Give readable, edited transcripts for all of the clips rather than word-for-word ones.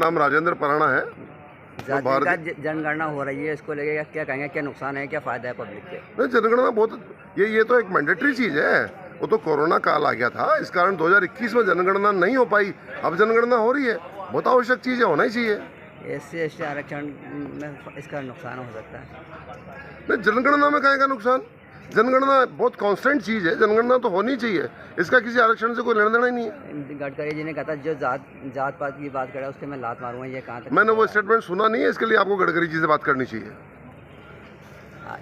नाम राजेंद्र पराणा है। जाति का जनगणना हो रही है, इसको लेके क्या कहेंगे, क्या नुकसान है, क्या फ़ायदा है पब्लिक के? नहीं, जनगणना बहुत ये तो एक मैंडेटरी चीज़ है। वो तो कोरोना काल आ गया था, इस कारण 2021 में जनगणना नहीं हो पाई। अब जनगणना हो रही है, बहुत आवश्यक चीज़ है, होना ही चाहिए। SC/ST आरक्षण में इसका नुकसान हो सकता है? नहीं, जनगणना में कहेगा नुकसान। जनगणना बहुत कांस्टेंट चीज़ है, जनगणना तो होनी चाहिए, इसका किसी आरक्षण से कोई लेना देना ही नहीं है। गडकरी जी ने कहा था जो जात पात की बात करे उसके मैं लात मारूंगा, ये कहाँ तक? मैंने वो स्टेटमेंट सुना नहीं है, इसके लिए आपको गडकरी जी से बात करनी चाहिए।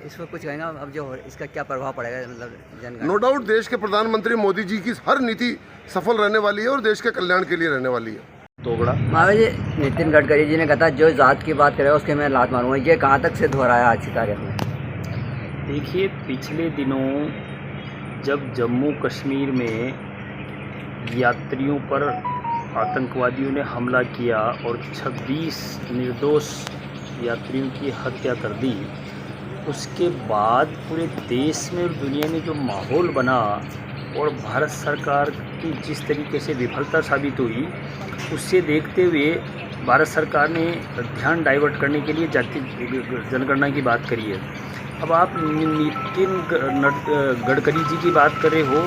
इसको कुछ कहेंगे अब जो इसका क्या प्रभाव पड़ेगा, मतलब जनगणना? नो डाउट देश के प्रधानमंत्री मोदी जी की हर नीति सफल रहने वाली है और देश के कल्याण के लिए रहने वाली है। महाराज जी, नितिन गडकरी जी ने कहा था जो जात की बात करे उसके मैं लात मारूंगा, ये कहाँ तक सिद्ध हो रहा है आज की तारीख में? देखिए, पिछले दिनों जब जम्मू कश्मीर में यात्रियों पर आतंकवादियों ने हमला किया और 26 निर्दोष यात्रियों की हत्या कर दी, उसके बाद पूरे देश में और दुनिया में जो माहौल बना और भारत सरकार की जिस तरीके से विफलता साबित हुई, उससे देखते हुए भारत सरकार ने ध्यान डाइवर्ट करने के लिए जाति जनगणना की बात करी है। अब आप नितिन गडकरी जी की बात कर रहे हो,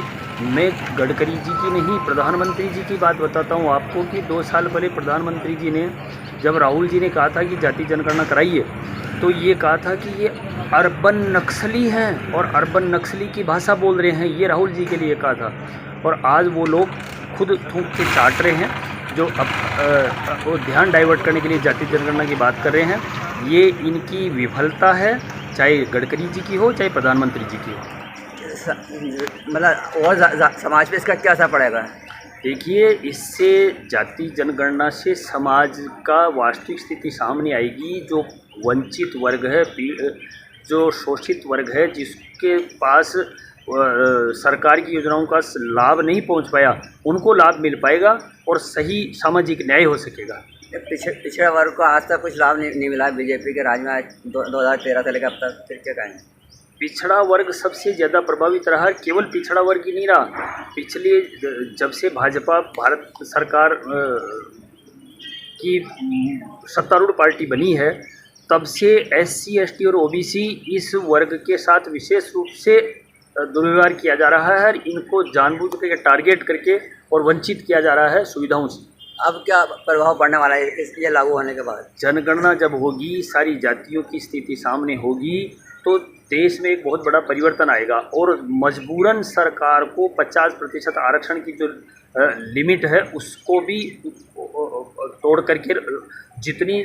मैं गडकरी जी की नहीं, प्रधानमंत्री जी की बात बताता हूँ आपको कि 2 साल पहले प्रधानमंत्री जी ने, जब राहुल जी ने कहा था कि जाति जनगणना कराइए, तो ये कहा था कि ये अर्बन नक्सली हैं और अर्बन नक्सली की भाषा बोल रहे हैं, ये राहुल जी के लिए कहा था। और आज वो लोग खुद थूक के चाट रहे हैं, जो अब वो ध्यान डाइवर्ट करने के लिए जाति जनगणना की बात कर रहे हैं। ये इनकी विफलता है, चाहे गडकरी जी की हो चाहे प्रधानमंत्री जी की हो। मतलब और समाज पे इसका क्या असर पड़ेगा? देखिए, इससे जाति जनगणना से समाज का वास्तविक स्थिति सामने आएगी। जो वंचित वर्ग है, जो शोषित वर्ग है, जिसके पास सरकार की योजनाओं का लाभ नहीं पहुंच पाया, उनको लाभ मिल पाएगा और सही सामाजिक न्याय हो सकेगा। पिछड़ा वर्ग को आज तक कुछ लाभ नहीं मिला बीजेपी के राज में 2013 से लेकर अब तक, फिर क्या कहेंगे? पिछड़ा वर्ग सबसे ज़्यादा प्रभावित रहा। केवल पिछड़ा वर्ग ही नहीं रहा, पिछले जब से भाजपा भारत सरकार की सत्तारूढ़ पार्टी बनी है, तब से SC/ST और OBC इस वर्ग के साथ विशेष रूप से दुर्व्यवहार किया जा रहा है। इनको जानबूझ करके टारगेट करके और वंचित किया जा रहा है सुविधाओं से। अब क्या प्रभाव पड़ने वाला है इसलिए लागू होने के बाद? जनगणना जब होगी, सारी जातियों की स्थिति सामने होगी, तो देश में एक बहुत बड़ा परिवर्तन आएगा और मजबूरन सरकार को 50% आरक्षण की जो लिमिट है उसको भी तोड़ करके जितनी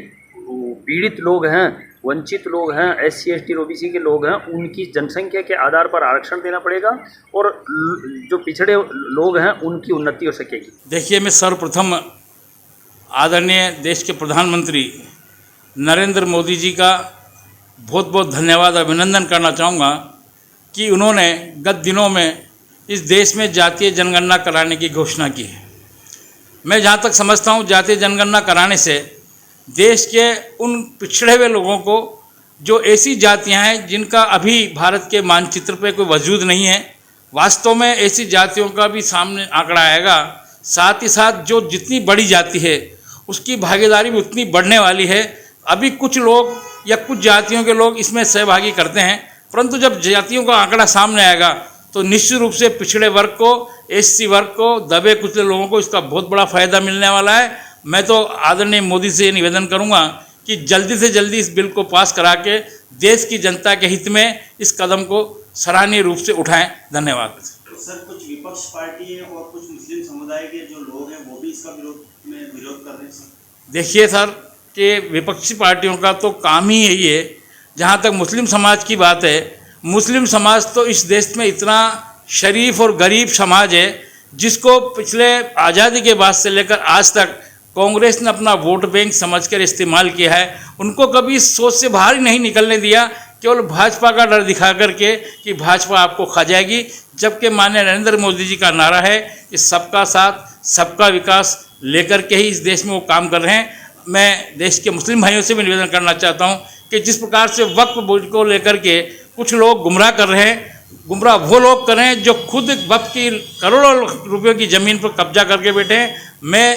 पीड़ित लोग हैं, वंचित लोग हैं, SC/ST और OBC के लोग हैं, उनकी जनसंख्या के आधार पर आरक्षण देना पड़ेगा और जो पिछड़े लोग हैं उनकी उन्नति हो सकेगी। देखिए, मैं सर्वप्रथम आदरणीय देश के प्रधानमंत्री नरेंद्र मोदी जी का बहुत बहुत धन्यवाद, अभिनंदन करना चाहूँगा कि उन्होंने गत दिनों में इस देश में जातीय जनगणना कराने की घोषणा की है। मैं जहाँ तक समझता हूँ, जातीय जनगणना कराने से देश के उन पिछड़े हुए लोगों को, जो ऐसी जातियाँ हैं जिनका अभी भारत के मानचित्र पे कोई वजूद नहीं है, वास्तव में ऐसी जातियों का भी सामने आंकड़ा आएगा। साथ ही साथ जो जितनी बड़ी जाति है उसकी भागीदारी भी उतनी बढ़ने वाली है। अभी कुछ लोग या कुछ जातियों के लोग इसमें सहभागी करते हैं, परंतु जब जातियों का आंकड़ा सामने आएगा तो निश्चित रूप से पिछड़े वर्ग को, SC वर्ग को, दबे कुचले लोगों को इसका बहुत बड़ा फ़ायदा मिलने वाला है। मैं तो आदरणीय मोदी से निवेदन करूंगा कि जल्दी से जल्दी इस बिल को पास करा के देश की जनता के हित में इस कदम को सराहनीय रूप से उठाएं। धन्यवाद। सर, कुछ विपक्ष पार्टी है और कुछ मुस्लिम समुदाय के जो लोग हैं वो भी इसका विरोध कर रहे हैं सर। देखिए सर, कि विपक्षी पार्टियों का तो काम ही यही है। जहाँ तक मुस्लिम समाज की बात है, मुस्लिम समाज तो इस देश में इतना शरीफ और गरीब समाज है जिसको पिछले आज़ादी के बाद से लेकर आज तक कांग्रेस ने अपना वोट बैंक समझकर इस्तेमाल किया है। उनको कभी इस सोच से बाहर ही नहीं निकलने दिया, केवल भाजपा का डर दिखा करके कि भाजपा आपको खा जाएगी। जबकि माननीय नरेंद्र मोदी जी का नारा है कि सबका साथ सबका विकास लेकर के ही इस देश में वो काम कर रहे हैं। मैं देश के मुस्लिम भाइयों से भी निवेदन करना चाहता हूं कि जिस प्रकार से वक्फ बोर्ड को लेकर के कुछ लोग गुमराह कर रहे हैं, गुमराह वो लोग कर रहे हैं जो खुद वक्फ की करोड़ों रुपयों की ज़मीन पर कब्जा करके बैठे हैं। मैं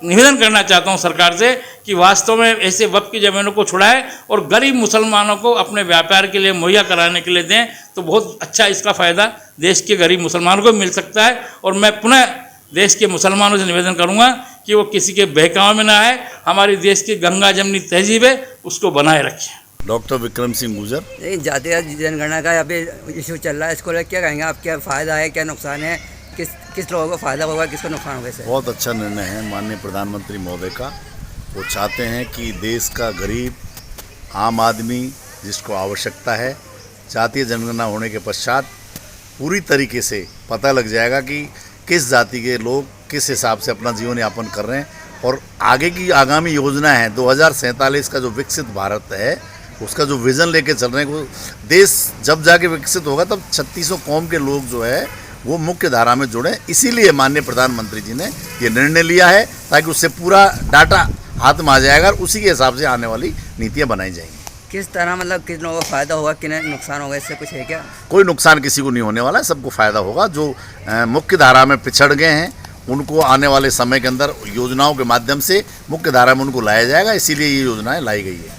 निवेदन करना चाहता हूं सरकार से कि वास्तव में ऐसे वक्फ की ज़मीनों को छुड़ाए और गरीब मुसलमानों को अपने व्यापार के लिए मुहैया कराने के लिए दें, तो बहुत अच्छा इसका फ़ायदा देश के गरीब मुसलमानों को मिल सकता है। और मैं पुनः देश के मुसलमानों से निवेदन करूंगा कि वो किसी के बहकावे में ना आए, हमारी देश की गंगा जमनी तहजीब है उसको बनाए रखें। डॉक्टर विक्रम सिंह गुजर। नहीं, जातीय जनगणना का अभी इशू चल रहा है, इसको लेकर क्या कहेंगे आप? क्या फ़ायदा है, क्या नुकसान है, किस लोगों को फ़ायदा होगा, किसको नुकसान होगा इससे? बहुत अच्छा निर्णय है माननीय प्रधानमंत्री महोदय का। वो चाहते हैं कि देश का गरीब आम आदमी जिसको आवश्यकता है, जातीय जनगणना होने के पश्चात पूरी तरीके से पता लग जाएगा कि किस जाति के लोग किस हिसाब से अपना जीवन यापन कर रहे हैं। और आगे की आगामी योजना है 2047 का जो विकसित भारत है, उसका जो विज़न लेके चल रहे हैं, वो देश जब जाके विकसित होगा तब 3600 कौम के लोग जो है वो मुख्य धारा में जुड़े। इसीलिए माननीय प्रधानमंत्री जी ने ये निर्णय लिया है ताकि उससे पूरा डाटा हाथ में आ जाएगा और उसी के हिसाब से आने वाली नीतियाँ बनाई जाएंगी। किस तरह, मतलब किन लोगों को फ़ायदा होगा, किन्हें नुकसान होगा, इससे कुछ है क्या? कोई नुकसान किसी को नहीं होने वाला है, सबको फ़ायदा होगा। जो मुख्य धारा में पिछड़ गए हैं उनको आने वाले समय के अंदर योजनाओं के माध्यम से मुख्य धारा में उनको लाया जाएगा, इसीलिए ये योजनाएं लाई गई है।